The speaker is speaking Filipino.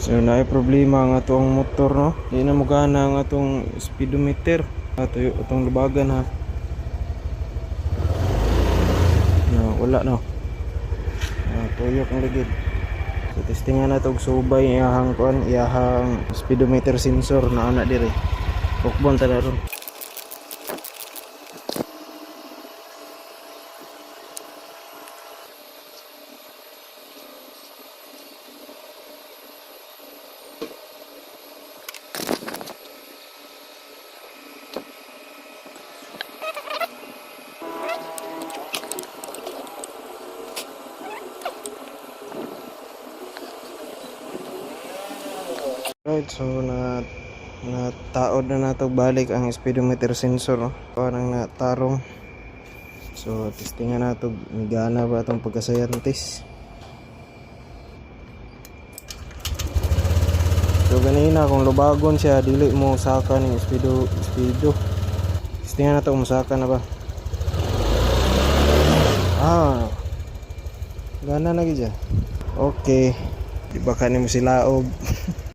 So naay problema nga atong motor, no. Di na mo gana ang atong speedometer. Ato atong lubagan ha. No, wala no. Tuyok ang ligid. So testingan na tog subay iyahang kuan, iyahang speedometer sensor na ana dire. Pukbon ta na ron. Right, so taod na nato balik ang speedometer sensor, no? Parang natarong. So testingan nato gana ba itong pagkasayantis. So ganina kung lubagon siya dili mo saka ng speedo. Testingan nato kung saka na ba. Gana na gid. Okay. Di ba kanin mo sila og